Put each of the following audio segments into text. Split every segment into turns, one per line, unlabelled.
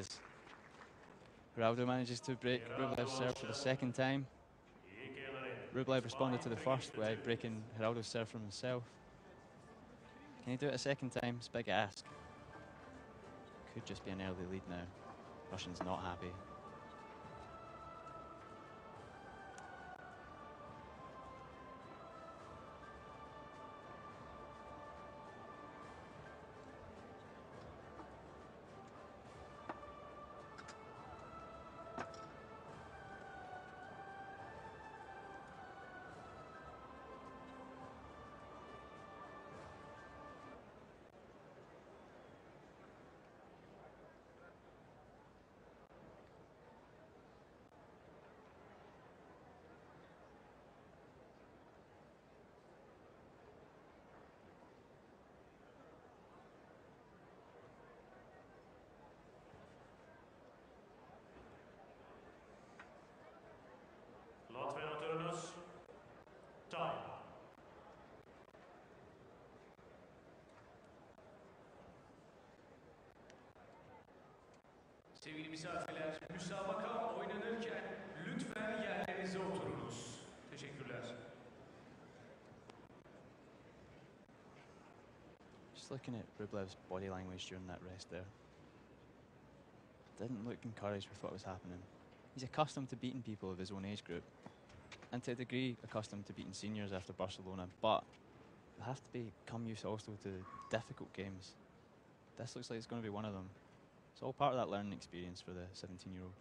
as Giraldo manages to break Rublev's serve for the second time. Rublev responded to the first by breaking Giraldo's serve from himself. Can he do it a second time? It's a big ask. Could just be an early lead now. Russian's not happy.
Time. Sevgili misafirler, müsabaka oynanırken lütfen yerlerinize oturunuz. Teşekkürler.
Just looking at Rublev's body language during that rest there. Didn't look encouraged with what was happening. He's accustomed to beating people of his own age group, and to a degree accustomed to beating seniors after Barcelona, but they have to become used also to difficult games. This looks like it's going to be one of them. It's all part of that learning experience for the 17-year-old.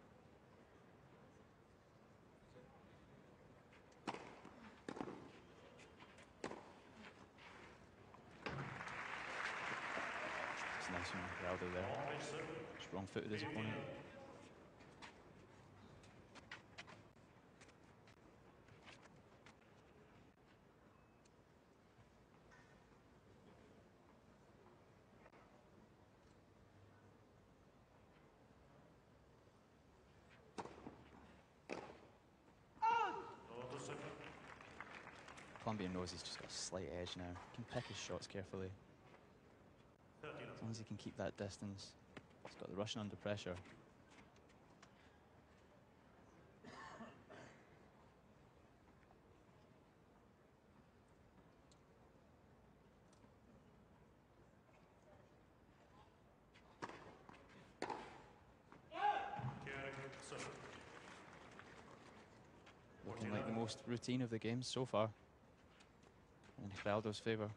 It's nice from Giraldo there. Just wrong-footed his opponent. Colombian knows he's just got a slight edge now. He can pick his shots carefully. As long as he can keep that distance. He's got the Russian under pressure. Looking like the most routine of the games so far, in Giraldo's favour.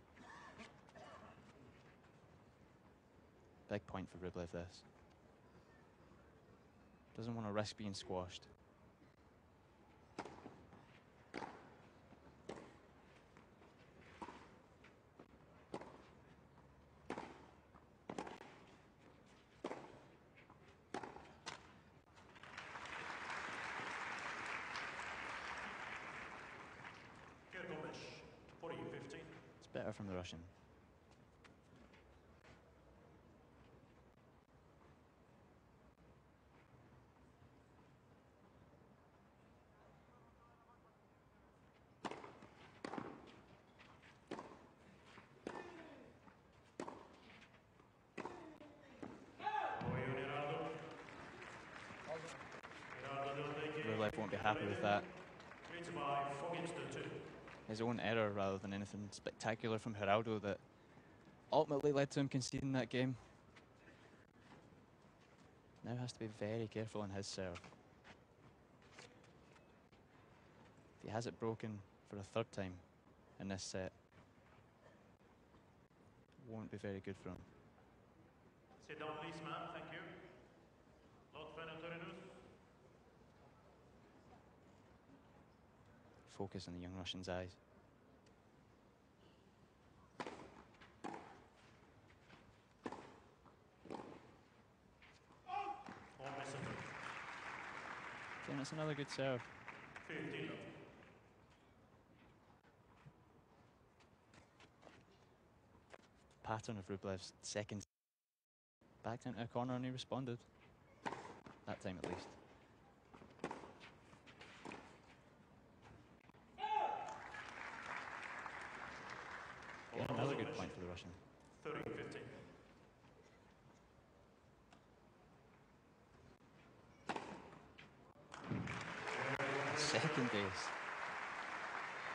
Big point for Rublev, this. Doesn't want to risk being squashed. It's better from the Russian. Rublev won't be happy with that. His own error rather than anything spectacular from Giraldo that ultimately led to him conceding that game. Now has to be very careful on his serve. If he has it broken for a third time in this set, it won't be very good for him.
Sit down, please, ma'am. Thank you.
Focus on the young Russian's eyes. Again, it's another good serve. Pattern of Rublev's second. Backed into a corner and he responded. That time at least. Yeah, another good point for the Russian.
30-15.
second ace.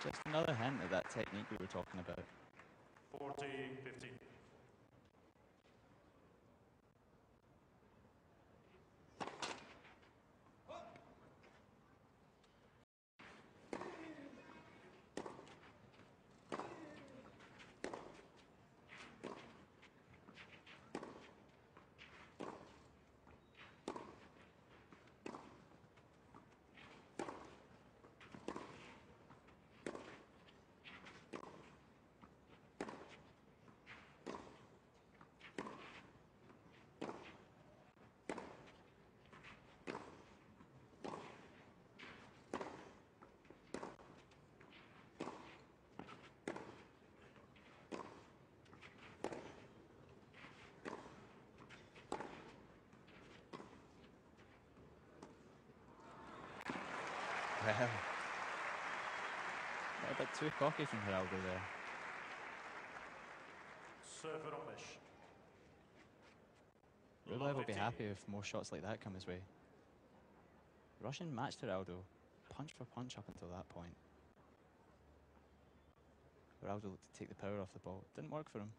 Just another hint at that technique we were talking about.
40-15.
Well, a bit too cocky from Giraldo there.
Server on mesh.
Rublev will be happy if more shots like that come his way. Russian matched Giraldo, punch for punch up until that point. Giraldo looked to take the power off the ball. Didn't work for him.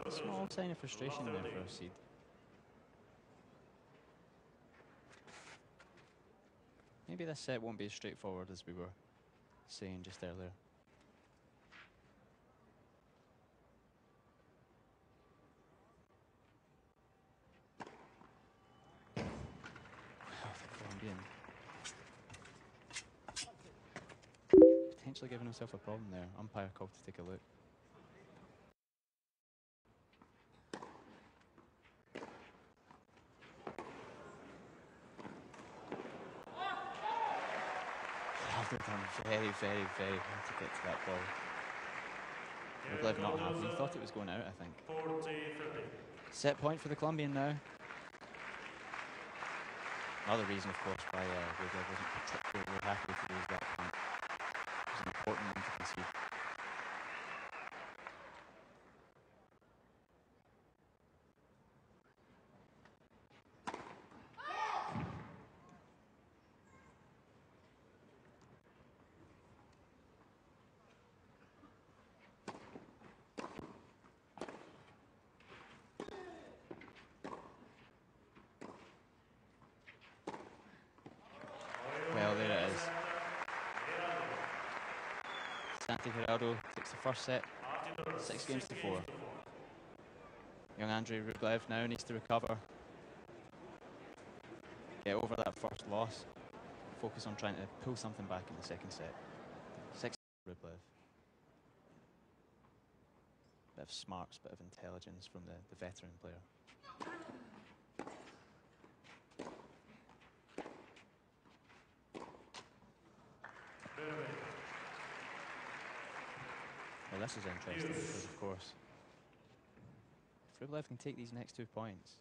A small sign of frustration there for our seed. Maybe this set won't be as straightforward as we were saying just earlier. The Colombian potentially giving himself a problem there. Umpire called to take a look. Done very, very, very hard to get to that ball. Rublev not happy. He thought it was going out, I think.
40-30.
Set point for the Colombian now. Another reason, of course, why Rublev wasn't particularly happy to lose that point. It was an important one to concede. Well, there it is. Santiago Giraldo takes the first set, 6-4. Young Andrei Rublev now needs to recover. Get over that first loss. Focus on trying to pull something back in the second set. 6 Rublev. Bit of smarts, bit of intelligence from the veteran player. Well, this is interesting because, of course, if Rublev can take these next 2 points,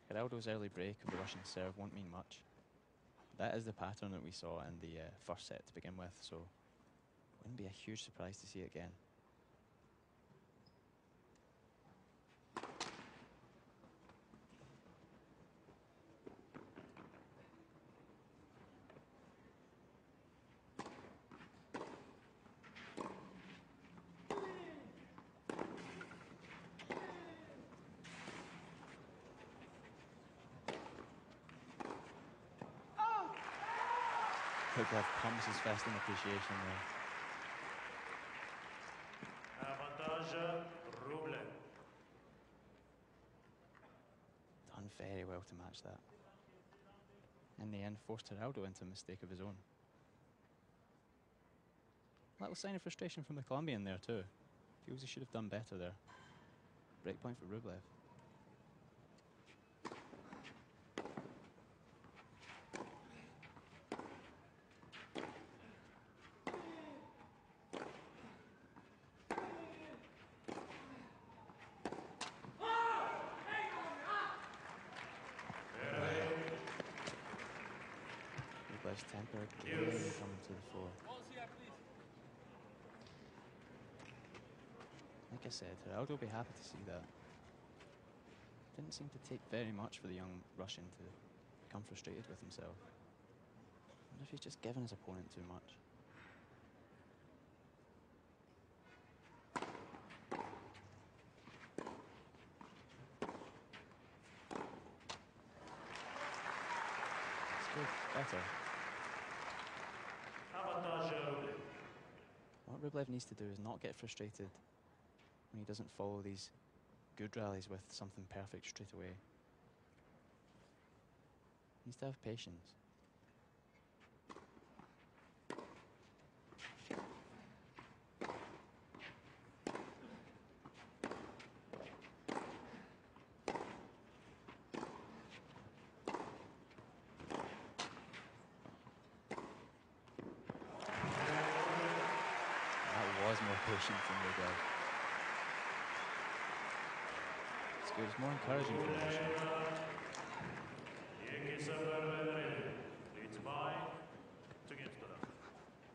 Giraldo's early break of the Russian serve won't mean much. That is the pattern that we saw in the first set to begin with, so it wouldn't be a huge surprise to see it again. Rublev pumps his fist in appreciation there.
Avantage Rublev.
Done very well to match that. In the end, forced Giraldo into a mistake of his own. Little sign of frustration from the Colombian there too. Feels he should have done better there. Break point for Rublev. Rublev's temper again coming to the fore. Like I said, Giraldo will be happy to see that. Didn't seem to take very much for the young Russian to become frustrated with himself. I wonder if he's just given his opponent too much. Better. What Rublev needs to do is not get frustrated when he doesn't follow these good rallies with something perfect straight away. He needs to have patience. More patient from Rublev. It's good. It's more encouraging for the Russian.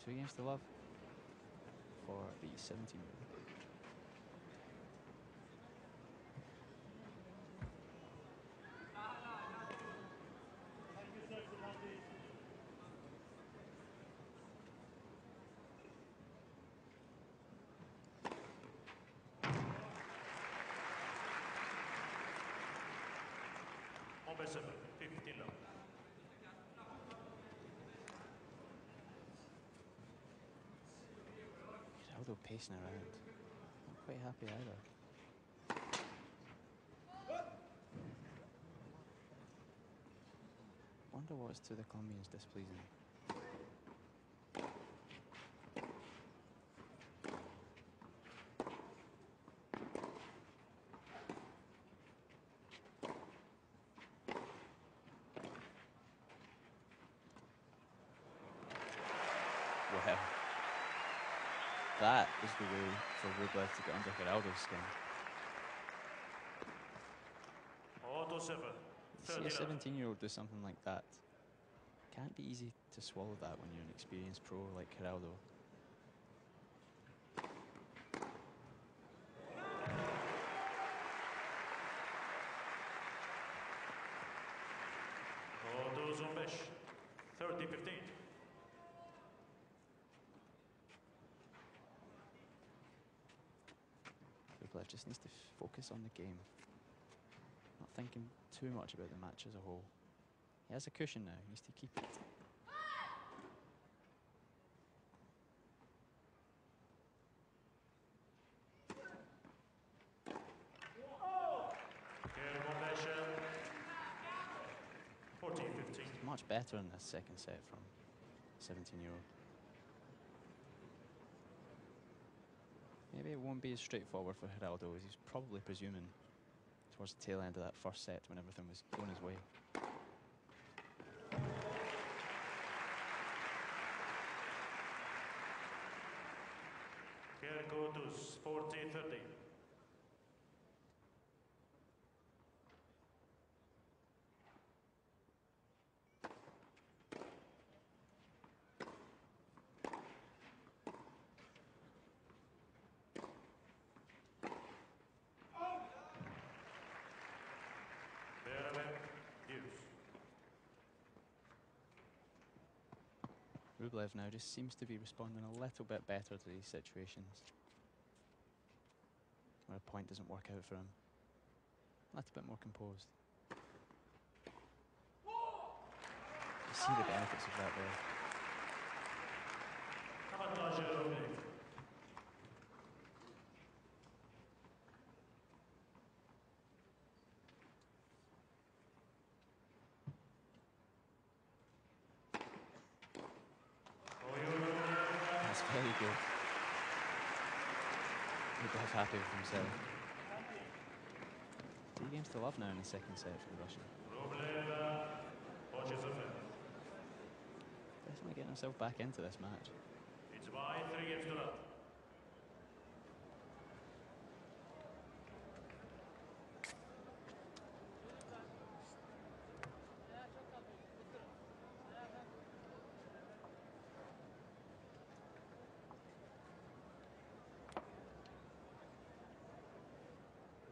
2 games to love for the 17-year-old. Giraldo pacing around. Not quite happy either. Wonder what's to the Colombians displeasing. Well, that is the way for Rublev to get under Giraldo's skin. You see a 17-year-old do something like that. Can't be easy to swallow that when you're an experienced pro like Giraldo. Rublev just needs to focus on the game. Not thinking too much about the match as a whole. He has a cushion now, he needs to keep it. He's much better in this second set from 17-year-old. Maybe it won't be as straightforward for Giraldo as he's probably presuming towards the tail end of that first set when everything was going his way.
Go to 40-30.
Rublev now just seems to be responding a little bit better to these situations where a point doesn't work out for him. A little bit more composed. You see the benefits of that there. That's very good. Rublev happy with himself. 3 games to love now in the second set for the Russian. Definitely getting himself back into this match.
It's by 3 games to love.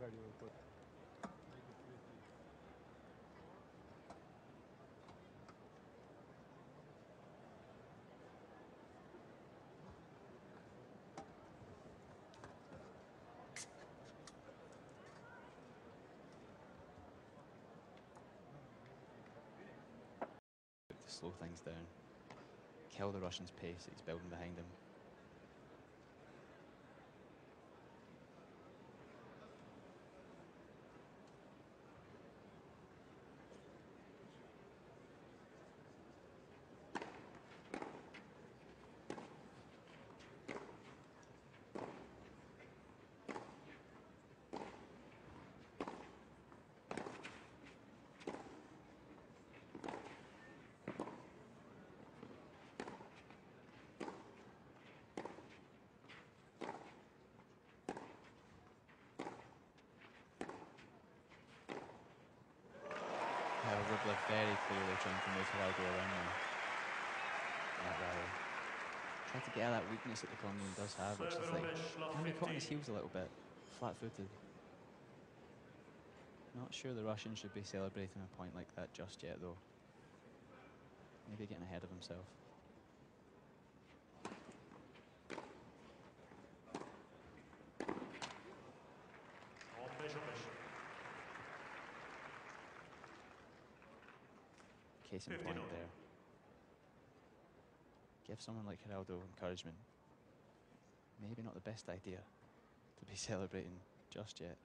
To slow things down, kill the Russian's pace that he's building behind him. Rublev very clearly trying to move Giraldo around now. That rally. Trying to get at that weakness that the Colombian does have, which is like can be caught on his heels a little bit, flat-footed. Not sure the Russian should be celebrating a point like that just yet, though. Maybe getting ahead of himself. Case in point there. Give someone like Giraldo encouragement. Maybe not the best idea to be celebrating just yet.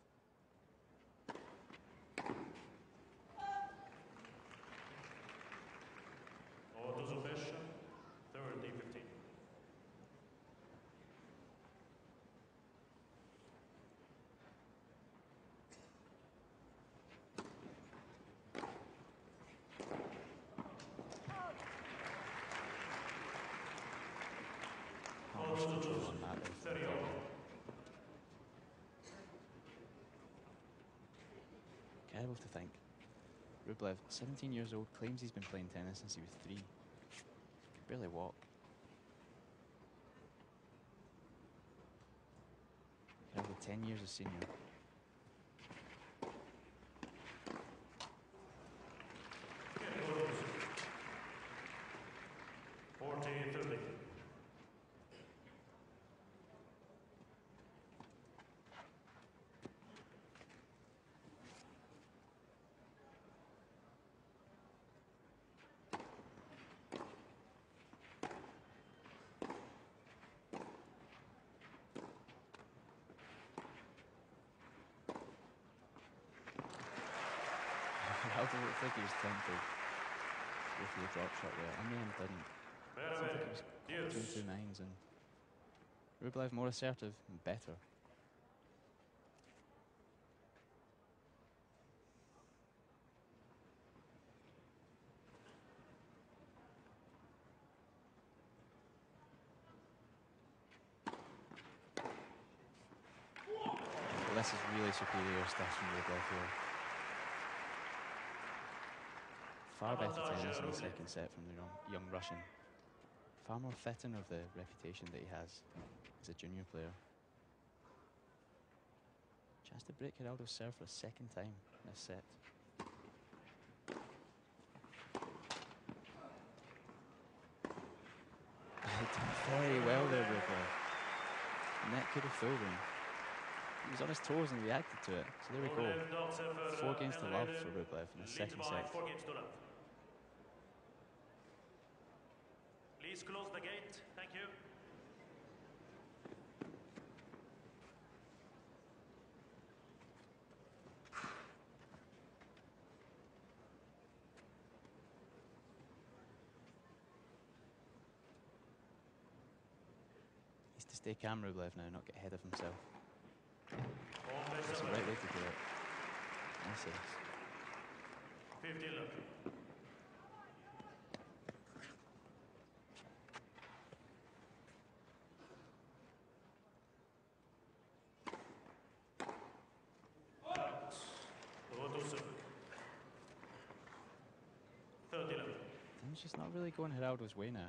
Incredible to think. Rublev, 17 years old, claims he's been playing tennis since he was 3. Can barely walk. Giraldo, 10 years as senior. Giraldo looked like he was tempted to go for the drop shot there. In the end, didn't. It seemed like it was between two minds, and Rublev more assertive and better. But this is really superior stuff from Rublev here. Far better tennis in the second set from the young Russian. Far more fitting of the reputation that he has as a junior player. Chance to break Giraldo's serve for a second time in this set. He did very well there, Rublev. Net could have fooled him. He was on his toes and reacted to it. So there we go. 4 games to love for Rublev in the second set.
Please close the gate. Thank you.
Needs to stay calm, Rublev, now, not get ahead of himself. That's the right way to do it. Nice ace.
50 love.
Things just not really going Giraldo's way now.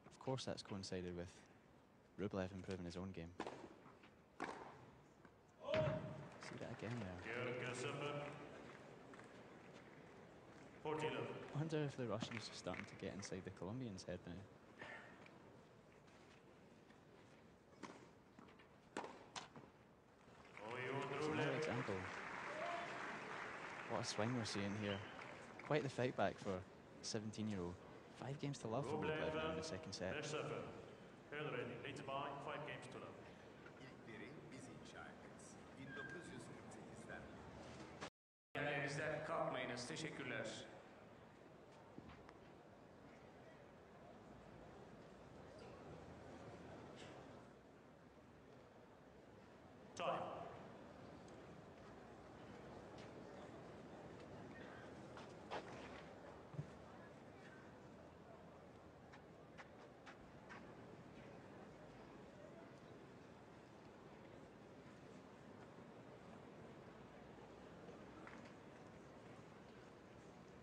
Of course that's coincided with Rublev improving his own game. again there.
Portillo.
I wonder if the Russians are starting to get inside the Colombians' head now. It's another example. What a swing we're seeing here. Quite the fight back for a 17-year-old. 5 games to love for Rublev now in the second set.
Leads by 5 games to love.
İlkleri biz inşa ederiz. 1948'den.
Yerlerinizden kalkmayınız. Teşekkürler.
Time.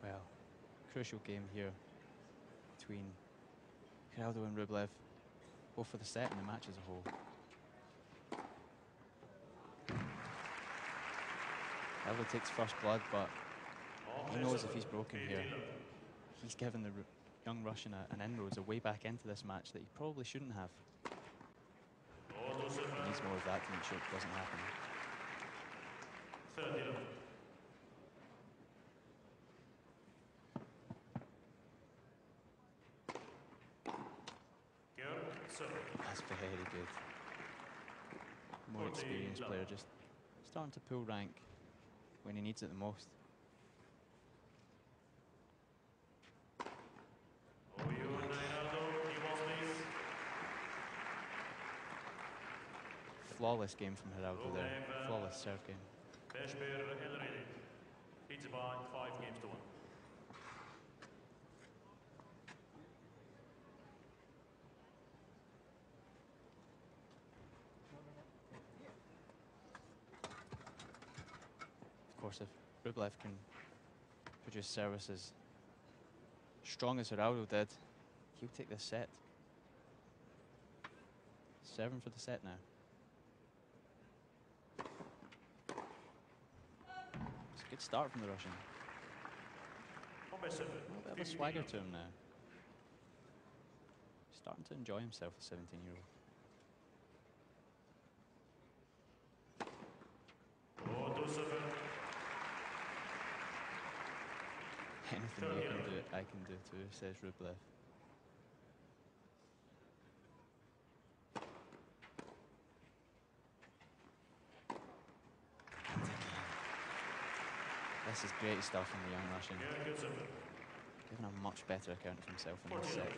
Well, crucial game here between Giraldo and Rublev, both for the set and the match as a whole. Giraldo takes first blood, but he knows if he's broken here, he's given the young Russian an inroads, a way back into this match that he probably shouldn't have. He needs more of that to make sure it doesn't happen.
30 love.
That's very good. More experienced player, just starting to pull rank when he needs it the most. Flawless game from Giraldo there. Flawless serve game.
Leads by 5 games to 1.
Of course, if Rublev can produce service as strong as Giraldo did, he'll take this set. Serving for the set now. It's a good start from the Russian. A little bit of a swagger to him now. Starting to enjoy himself, the 17-year-old. Anything you can do, I can do too, says Rublev. And again. This is great stuff from the young Russian. Giving a much better account of himself in this set.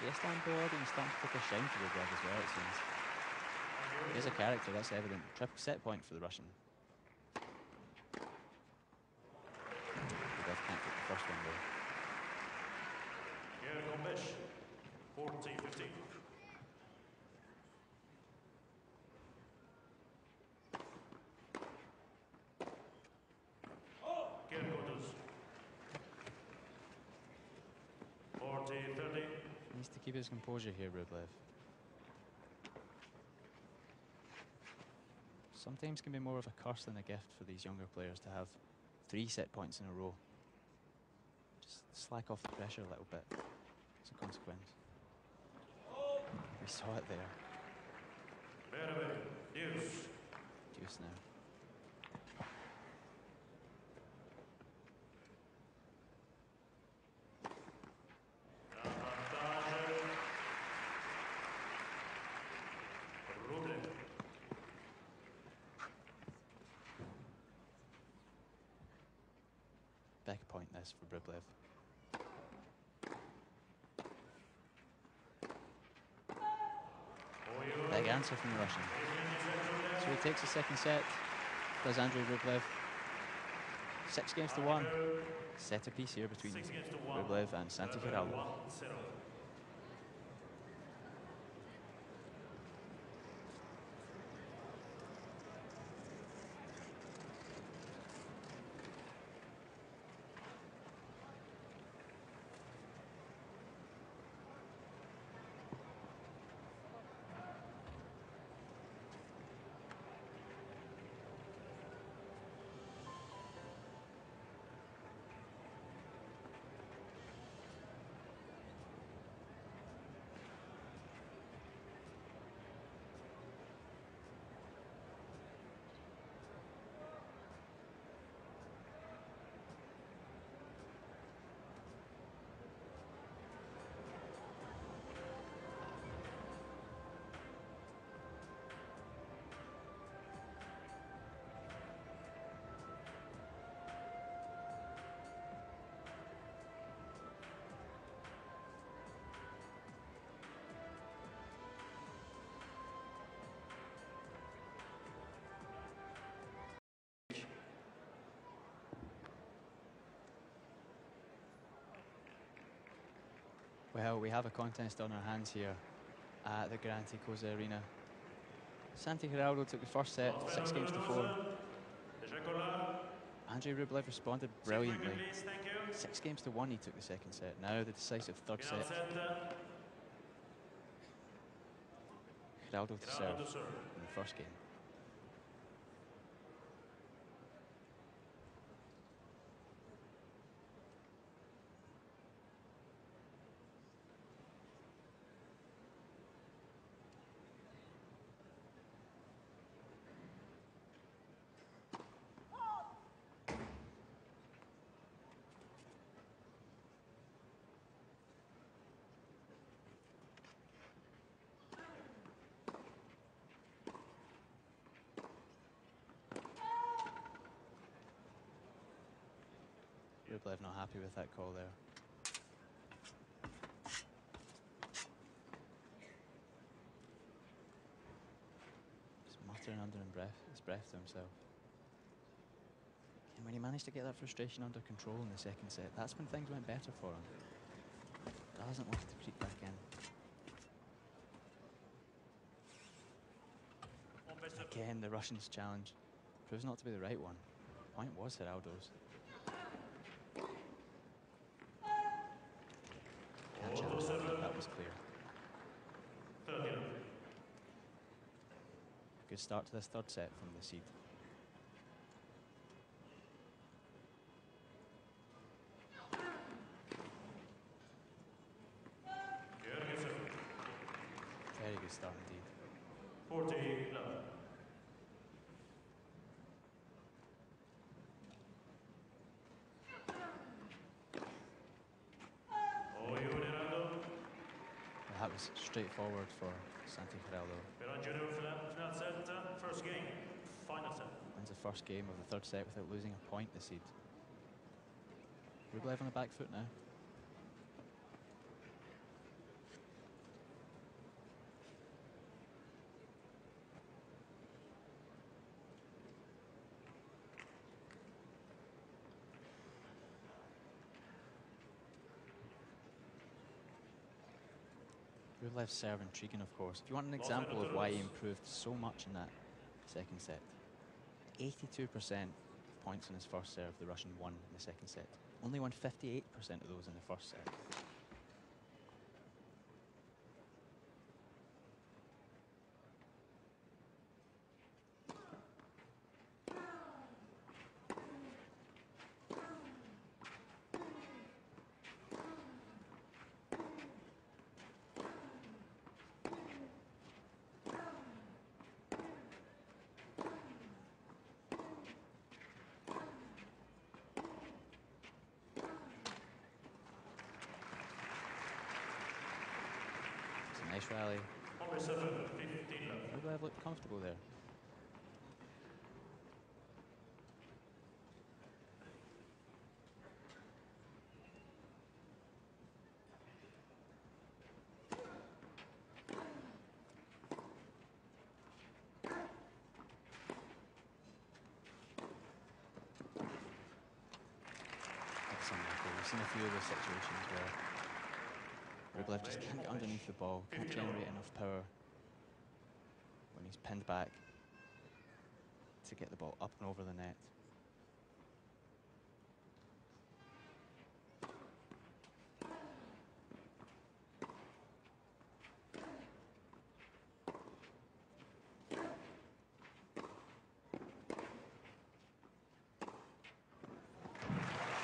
The Istanbul audience starting to take a shine for Rublev as well, it seems. He is a character, that's evident. Triple set point for the Russian. Rublev can't get the first one though.
40-15.
Needs to keep his composure here, Rublev. Sometimes can be more of a curse than a gift for these younger players to have 3 set points in a row. Just slack off the pressure a little bit as a consequence. We saw it there. Deuce now. Big point this for Rublev. Big answer from the Russian. So he takes the second set, does Andrei Rublev. 6 games to 1. Set a piece here between Rublev and Santiago Giraldo. Well, we have a contest on our hands here at the Garanti Cosa Arena. Santiago Giraldo took the first set, 6 games to 4. Andreem Rublev responded brilliantly. 6 games to 1 he took the second set. Now the decisive third set. Giraldo to serve in the first game. Rublev not happy with that call there. Just muttering under his breath to himself. And when he managed to get that frustration under control in the second set, that's when things went better for him. Doesn't want it to creep back in. Again, the Russian's challenge proves not to be the right one. The point was Giraldo's. That was clear. Good start to this third set from the seed. Very good start indeed.
40-11.
That was straightforward for Santiago Giraldo.
First game, final set.
Wins the first game of the third set without losing a point this seed. Rublev on the back foot now. Rublev's serve intriguing, of course. If you want an example of why he improved so much in that second set, 82% points in his first serve, the Russian won in the second set. Only won 58% of those in the first set. Nice rally. Rublev looked comfortable there. We've seen a few of those situations where Rublev just can't get underneath the ball, can't generate enough power when he's pinned back to get the ball up and over the net.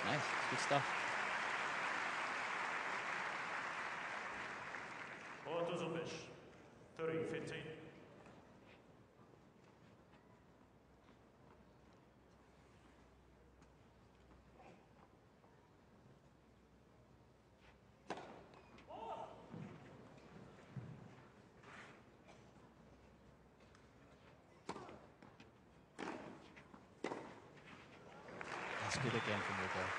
Nice, good stuff.
Zubic, 30-15.
That's good again from Rublev.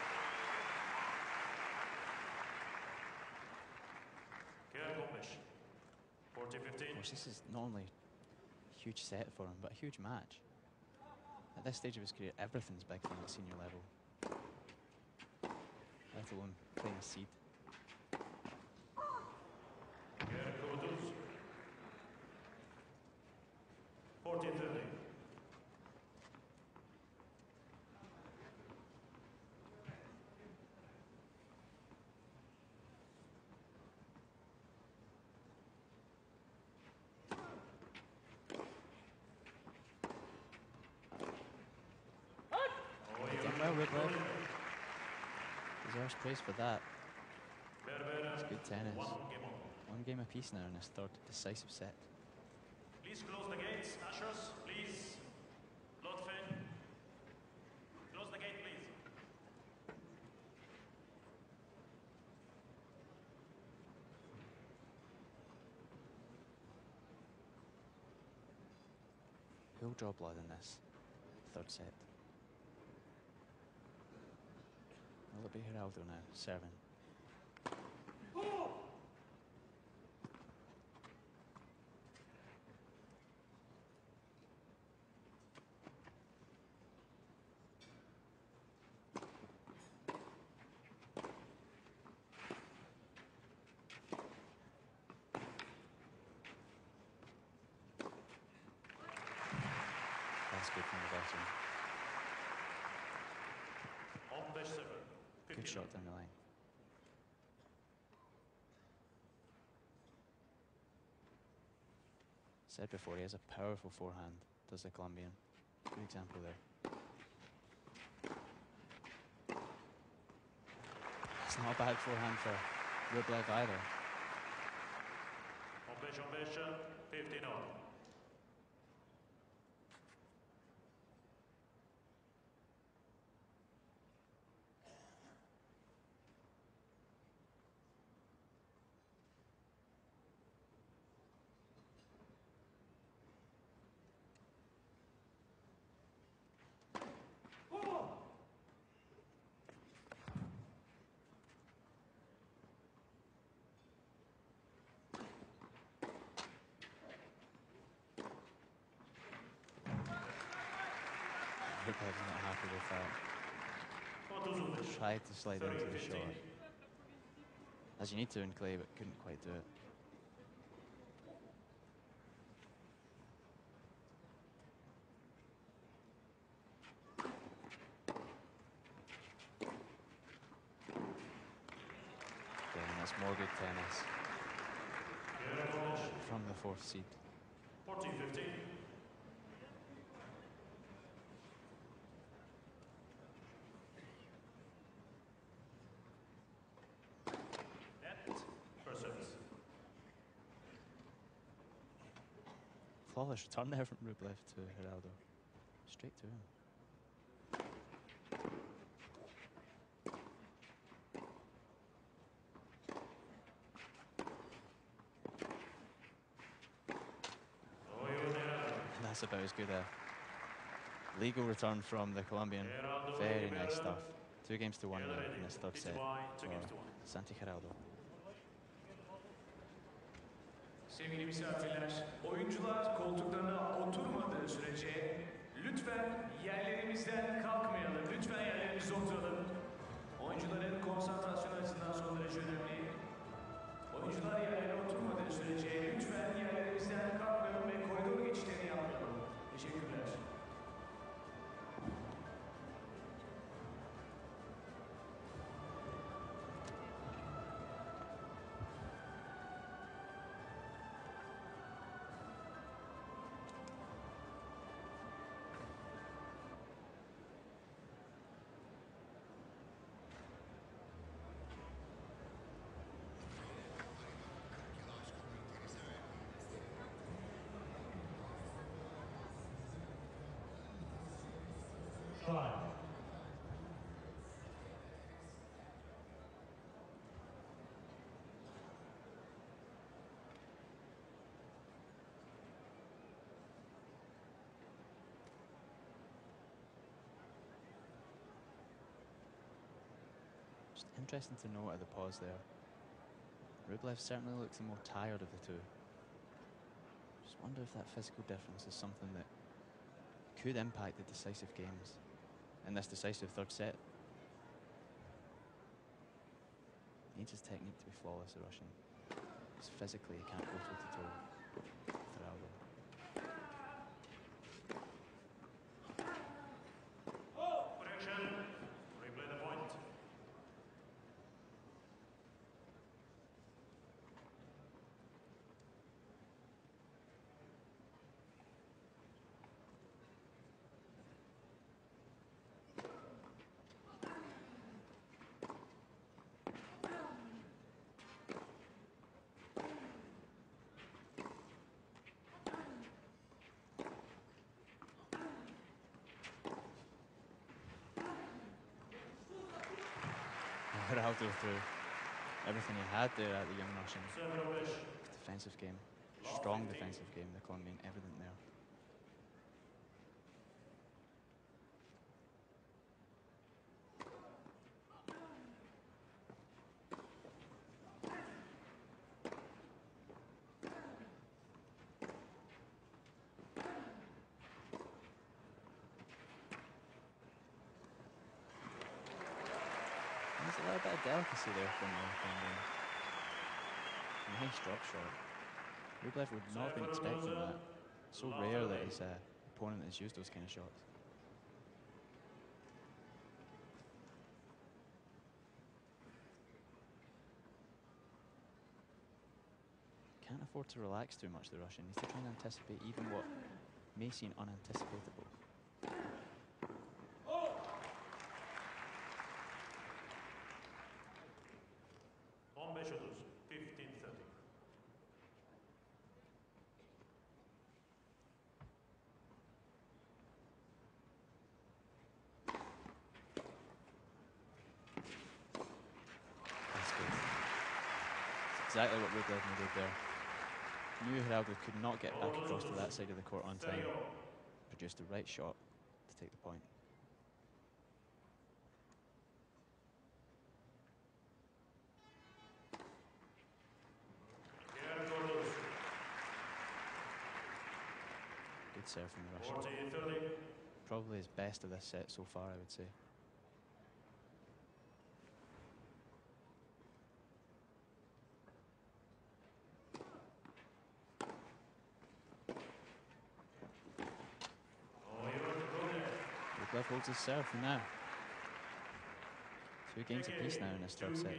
Of course, this is not only a huge set for him, but a huge match. At this stage of his career, everything's big for him at senior level, let alone playing a seed.
40-30.
Done well, Rublev. Deserves praise for that. It's good tennis. One game apiece now in his third decisive set.
Please close the gates, ushers, please. Lotfen. Close the gate, please.
Who'll draw blood in this third set? Will it be Giraldo now, serving? That's good from the veteran.
On pitch 7.
Good shot down the line. Said before, he has a powerful forehand, does the Colombian. Good example there. It's not a bad forehand for Rublev either.
On pitch 15 all.
Rublev's not happy with that. Tried to slide into the shot. As you need to in clay, but couldn't quite do it. Again, that's more good tennis. From the fourth seed.
14-15.
Flawless return there from Rublev to Giraldo. Straight to him. And that's about as good a legal return from the Colombian. Very nice stuff. 2-1 now in this third set for Santiago Giraldo.
Sevgili misafirler, oyuncular koltuklarına oturmadığı sürece lütfen yerlerimizden kalkmayalım, lütfen yerlerimizde oturalım. Oyuncuların konsantrasyonu açısından son derece önemli. Oyuncular yerlerine oturmadığı sürece lütfen yerlerimizden kalkmayalım ve koridor geçişlerini yapmayalım. Teşekkürler.
Just interesting to note at the pause there. Rublev certainly looks the more tired of the two. Just wonder if that physical difference is something that could impact the decisive games in this decisive third set. Needs his technique to be flawless, the Russian. Just physically, he can't go toe-to-toe with Giraldo. Giraldo threw everything he had there at the young Russian.
Serve
Defensive game, strong defensive game, the Colombian, evident there. There's a little bit of delicacy there from the Colombian. Nice drop shot. Rublev would not have been expecting that. So rare that his opponent has used those kind of shots. Can't afford to relax too much, the Russian. Needs to try and anticipate even what may seem unanticipatable. Exactly what Rublev needed there. Knew Giraldo could not get back across to that side of the court on time. Produced the right shot to take the point. Good serve from the Russian. Probably his best of this set so far, I would say. Rublev holds his serve for now. 2 games apiece now in this third set.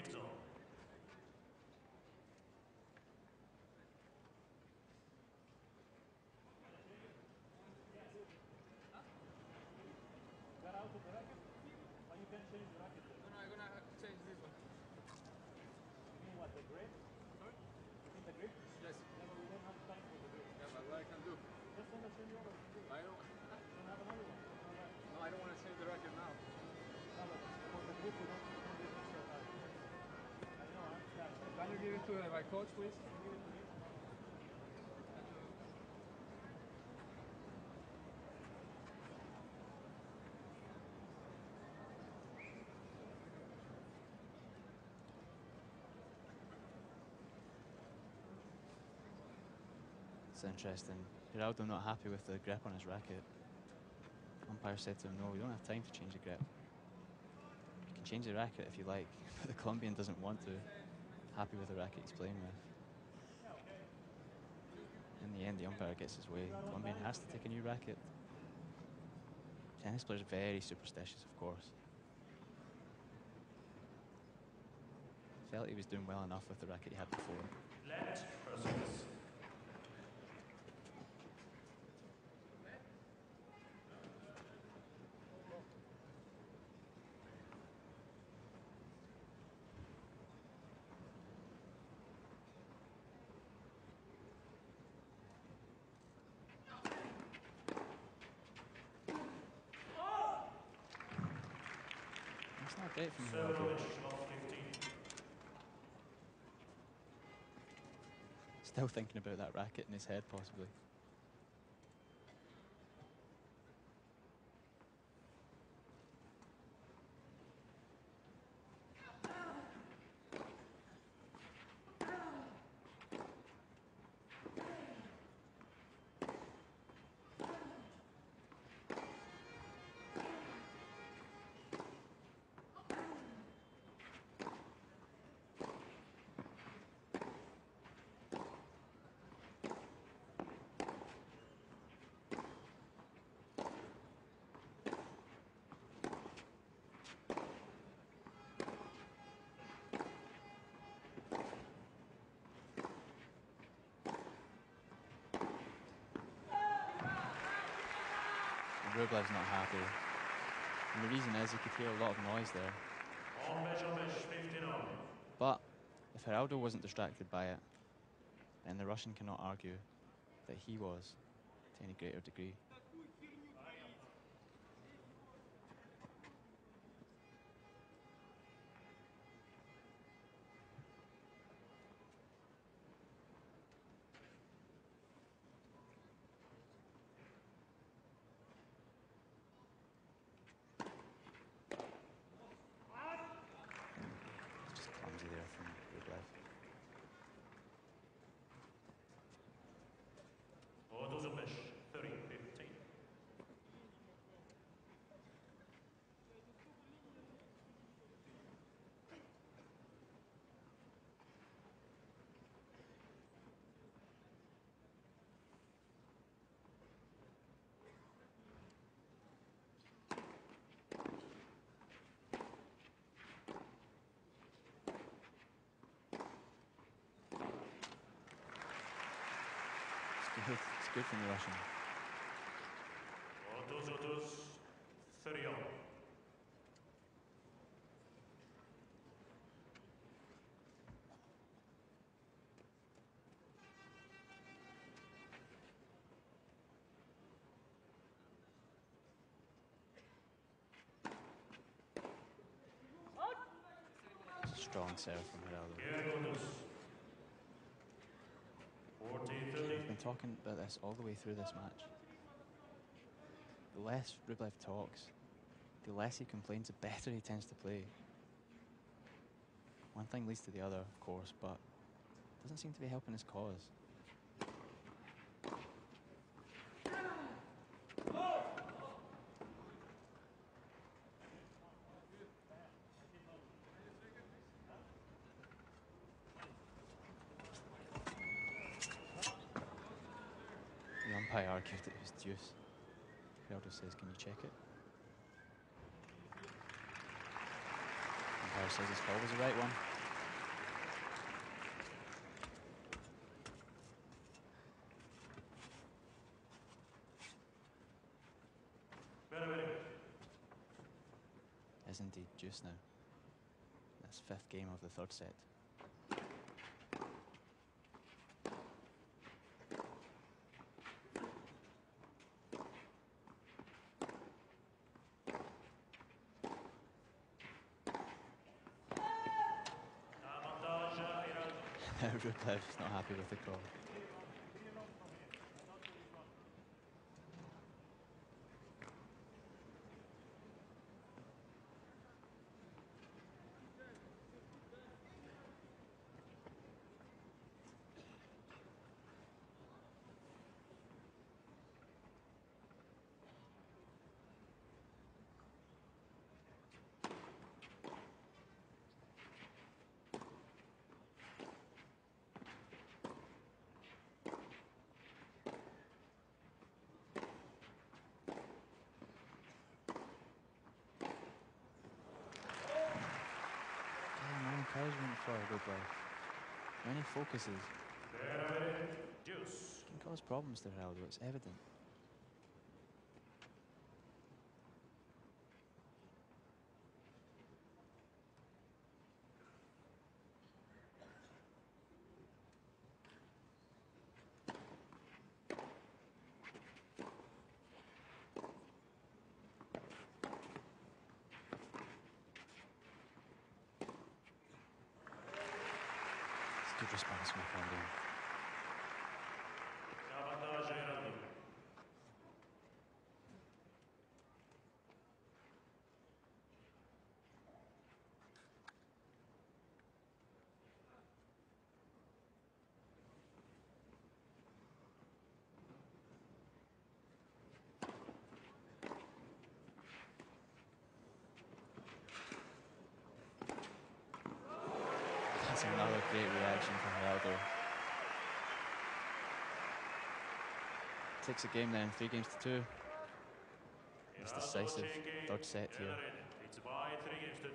To my coach, please.
It's interesting. Giraldo not happy with the grip on his racket. Umpire said to him, no, we don't have time to change the grip. You can change the racket if you like, but the Colombian doesn't want to. Happy with the racket he's playing with. In the end, the umpire gets his way. The Colombian has to take a new racket. Tennis players are very superstitious, of course. Felt he was doing well enough with the racket he had before. It's not great from Giraldo. Still thinking about that racket in his head, possibly. Rublev's not happy. And the reason is he could hear a lot of noise there. But if Giraldo wasn't distracted by it, then the Russian cannot argue that he was to any greater degree. It's good from the Russian.
30-30, 3-all.
Strong serve from Giraldo. We've been talking about this all the way through this match. The less Rublev talks, the less he complains, the better he tends to play. One thing leads to the other, of course, but doesn't seem to be helping his cause. The umpire argued it was deuce. Giraldo says, can you check it? Umpire says his call was the right one. Is indeed deuce now. That's 5th game of the 3rd set. Rublev's not happy with the call. Encouragement for Rublev. When he focuses, can cause problems to Giraldo, it's evident. Good response from Андреем. That's another great reaction from Giraldo. Takes a game then, 3-2. It's decisive 3rd set here.
It's by 3-2.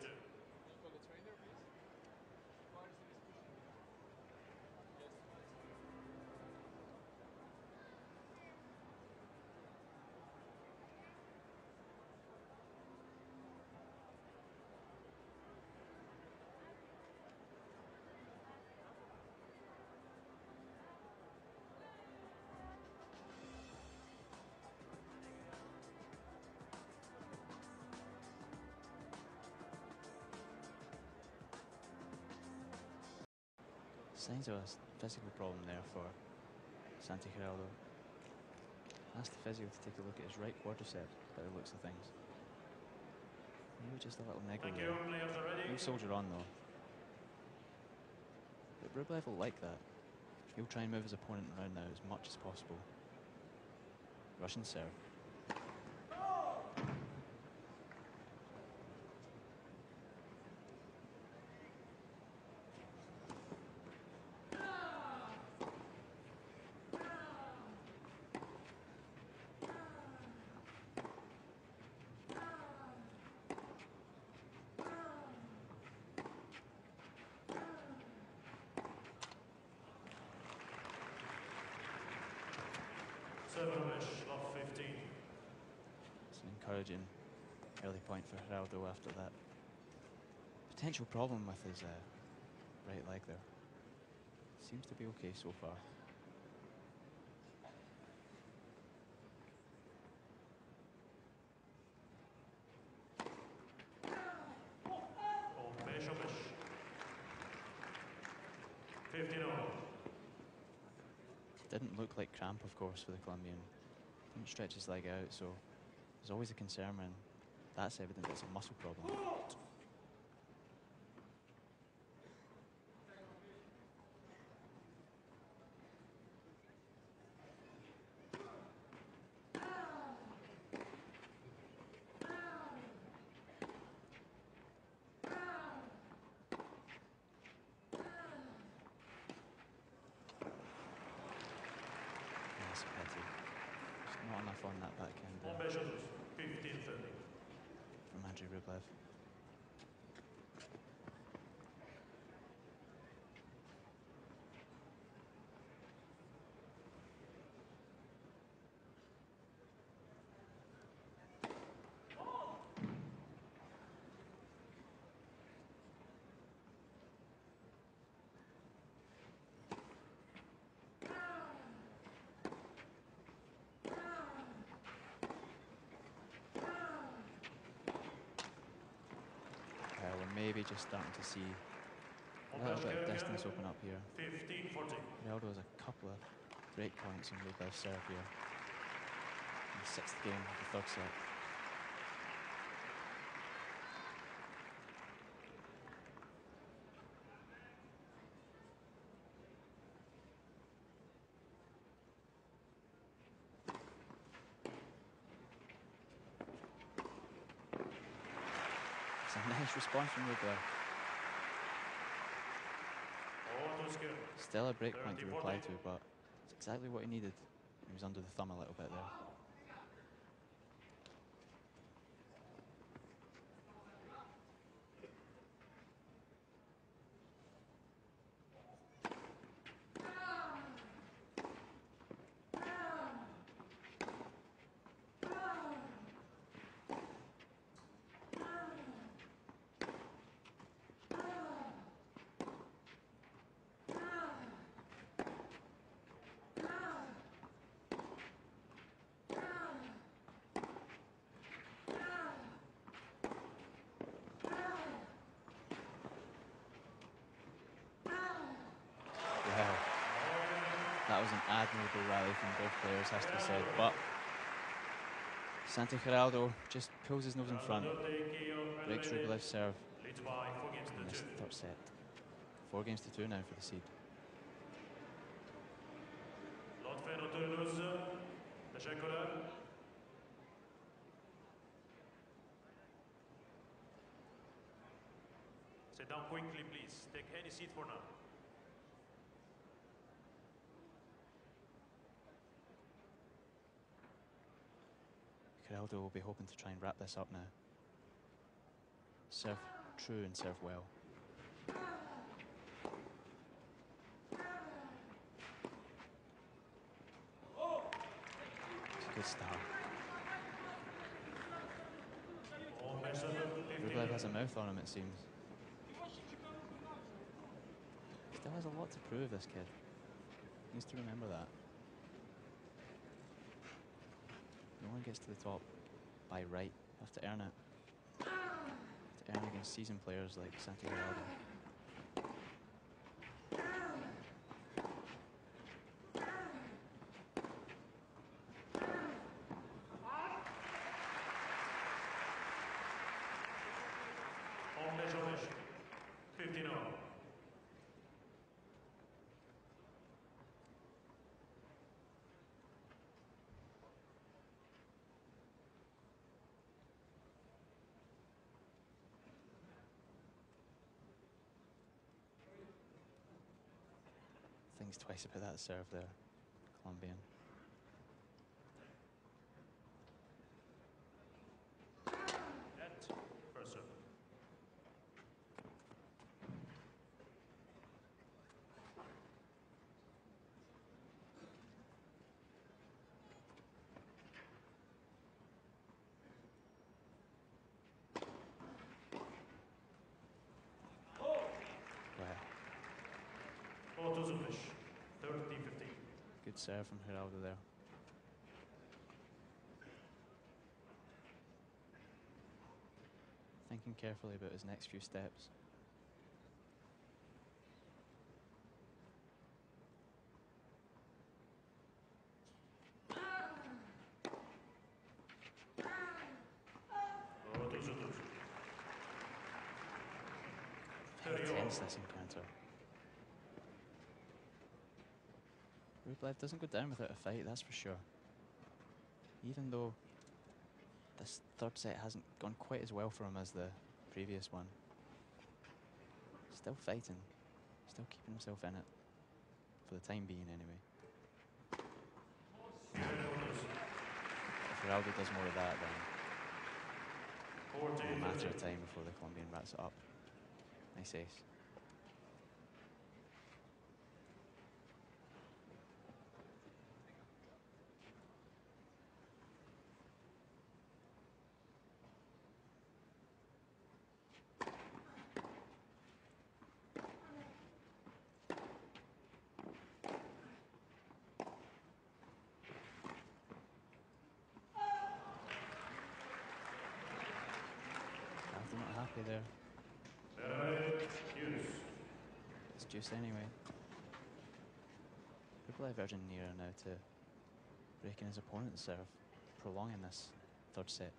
Signs of a physical problem there for Santiago Giraldo. Asked the physio to take a look at his right quadricep by the looks of things. Maybe just a little niggle there. He'll soldier on though. But Rublev will like that. He'll try and move his opponent around now as much as possible. Russian serve.
love 15.
It's an encouraging early point for Giraldo after that potential problem with his right leg there. Seems to be okay so far.
Oh, Beş. 15 all.
Didn't look like cramp, of course, for the Colombian. Didn't stretch his leg out, so there's always a concern when that's evident it's a muscle problem. That's a pity. Just not enough on that backhand there
15-30.
from Андреем Rublev. We're maybe just starting to see a little bit of distance open up here.
15-14.
Giraldo has a couple of break points on Rublev's serve here. In the 6th game of the 3rd set. It's a nice response from Rublev. Still a break point to reply to, but it's exactly what he needed. He was under the thumb a little bit there. Wow. That was an admirable rally from both players, has to be said. But Santiago Giraldo just pulls his nose in front, breaks Rublev's serve in this 3rd set. 4-2 now for the seed.
Lütfen oturunuz. Teşekkürler. Sit down quickly, please. Take any seat for now.
Giraldo will be hoping to try and wrap this up now. Serve true and serve well. It's a good start. Rublev has a mouth on him, it seems. Still has a lot to prove, this kid. Needs to remember that. No one gets to the top by right. You have to earn it. You have to earn against seasoned players like Santiago Giraldo.
On 15 all.
Thinks twice about that serve there, Colombian.
Net. First serve.
Good serve from Giraldo there. Thinking carefully about his next few steps. Very tense, this encounter. Rublev doesn't go down without a fight, that's for sure. Even though this third set hasn't gone quite as well for him as the previous one. Still fighting, still keeping himself in it, for the time being anyway. If Giraldo does more of that, then it'll be a matter of time before the Colombian wraps it up. Nice ace. Not happy there. It's juice anyway. Rublev verging nearer now to breaking his opponent's serve, prolonging this third set.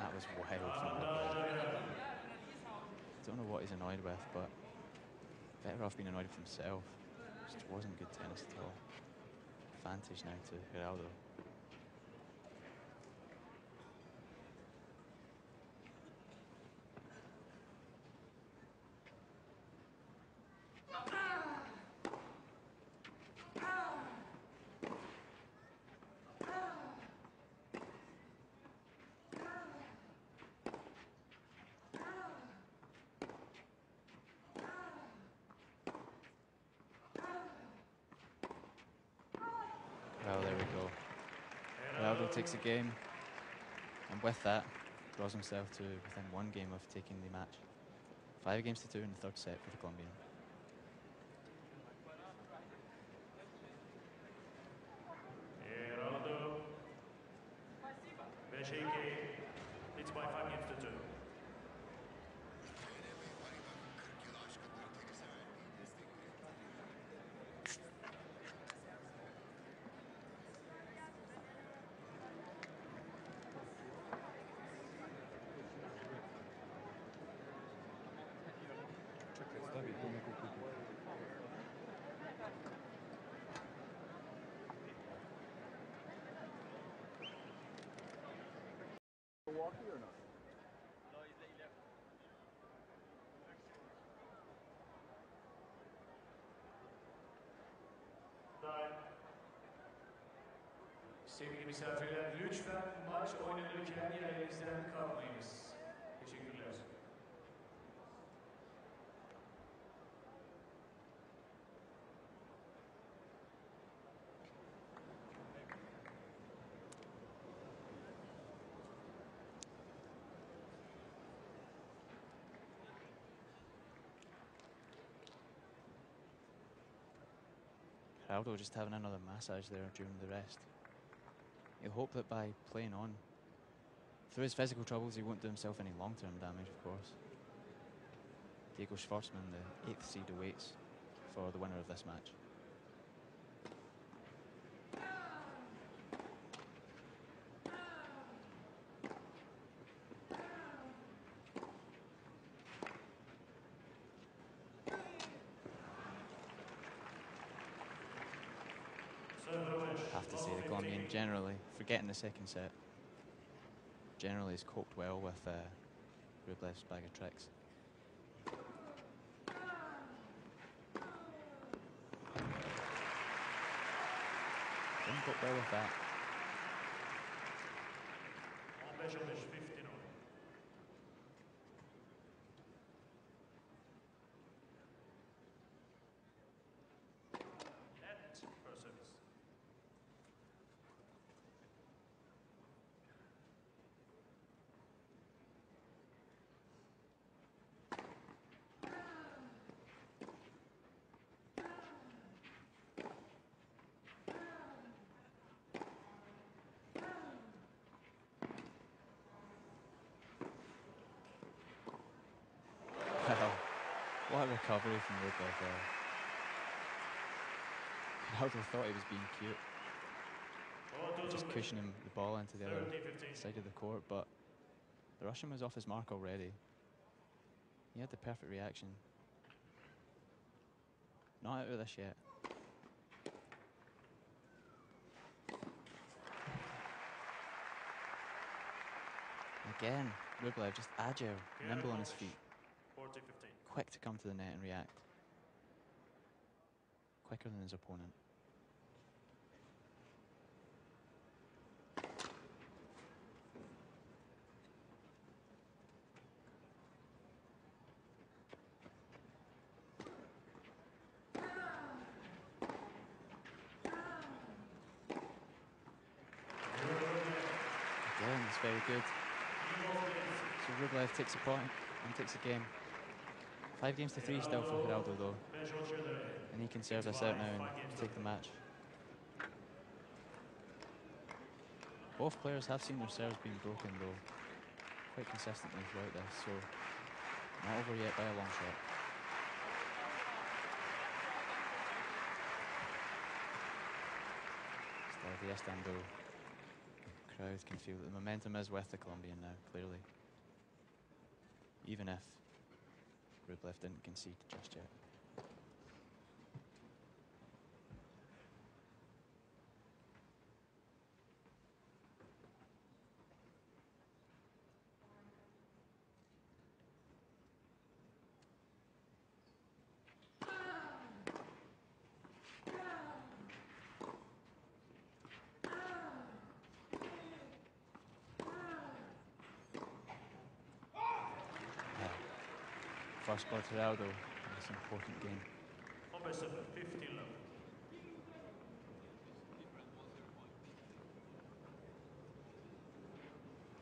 That was wild from Rublev. Don't know what he's annoyed with, but better off being annoyed with himself. Just wasn't good tennis at all. Advantage now to Giraldo. Well, there we go. Giraldo takes the game, and with that, draws himself to within one game of taking the match. 5-2 in the third set for the Colombian.
Giraldo. 5-2. It's by 5-2.
Sevgili misafirler, lütfen maç oynanırken yerinizden kalkmayınız. Teşekkürler.
Giraldo just having another massage there during the rest. He'll hope that by playing on, through his physical troubles, he won't do himself any long-term damage, of course. Diego Schwartzman, the 8th seed, awaits for the winner of this match. Have to say the Colombian generally, forgetting the second set, generally has coped well with Rublev's bag of tricks. Didn't cope well with that.
15-15, 15-10.
What a recovery from Rublev there. Giraldo thought he was being cute, just cushioning the ball into the other side of the court, but the Russian was off his mark already. He had the perfect reaction. Not out of this yet. Again, Rublev just agile, nimble on his feet.
40-15.
Quick to come to the net and react. Quicker than his opponent. Again, it's very good. So Rublev takes a point and takes a game. 5 games to 3 still for Giraldo though. And he can serve this out now and take the match. Both players have seen their serves being broken though, quite consistently throughout this, so not over yet by a long shot. Still, the Istanbul crowd can feel that the momentum is with the Colombian now, clearly. Even if Rublev didn't concede just yet. First for Giraldo in this important game.
Number 7, 15 love.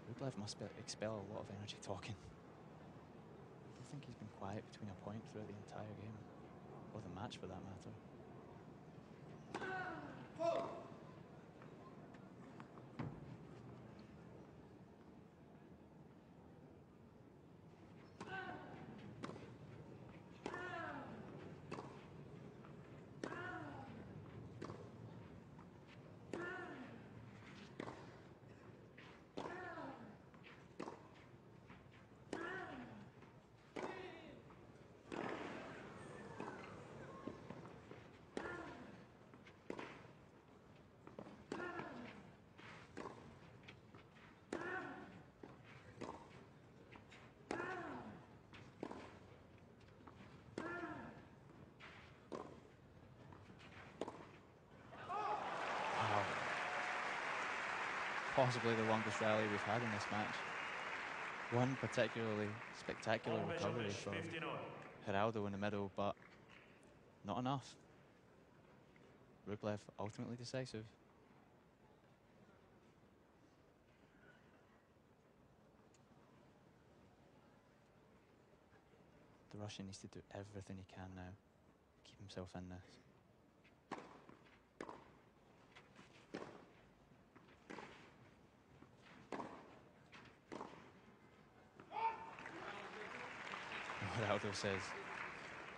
Rublev must expel a lot of energy talking. I don't think he's been quiet between a point throughout the entire game, or the match for that matter. Possibly the longest rally we've had in this match. One particularly spectacular recovery from Giraldo in the middle, but not enough. Rublev ultimately decisive. The Russian needs to do everything he can now to keep himself in this. Giraldo says,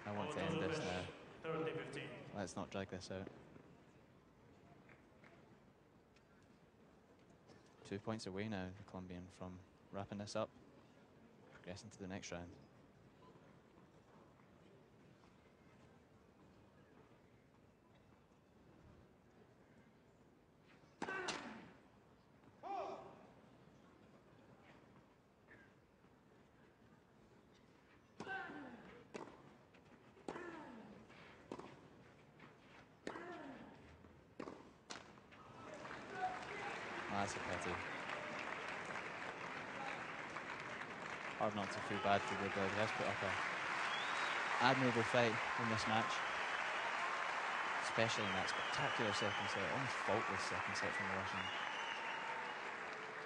I want to end this now.
30-15.
Let's not drag this out. 2 points away now, the Colombian, from wrapping this up, progressing to the next round. That's a pity. Hard not to feel bad for Rublev. He has put up an admirable fight in this match, especially in that spectacular second set, almost faultless second set from the Russian.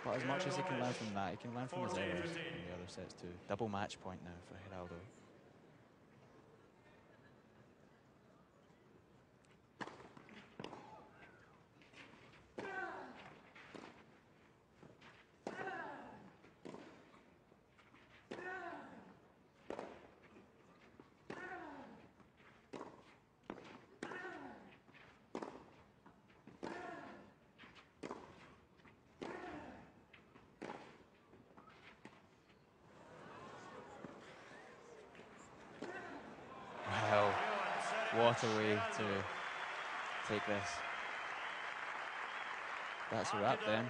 But as much as he can learn from that, he can learn from his errors in the other sets too. Double match point now for Giraldo. what a way to take this. That's a wrap then.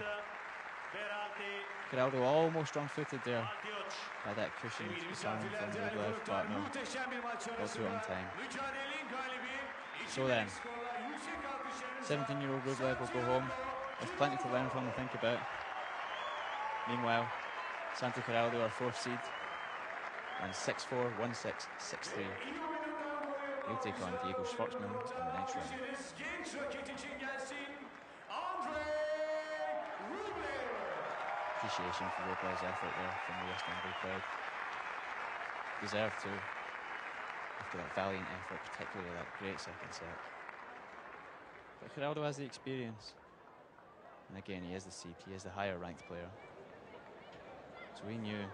Giraldo almost wrong-footed there. Had that cushion disarm from Rublev, but no, got through it on time. So then, 17-year-old Rublev will go home with plenty to learn from and think about. Meanwhile, Santiago Giraldo, our 4th seed, and 6-4, 1-6, 6-3. He'll take on Diego Schwartzman in the next round. Appreciation for Rublev's effort there from the Istanbul crowd. Deserved to, after that valiant effort, particularly that great second set. But Giraldo has the experience. And again, he is the seed, he is the higher ranked player. So he knew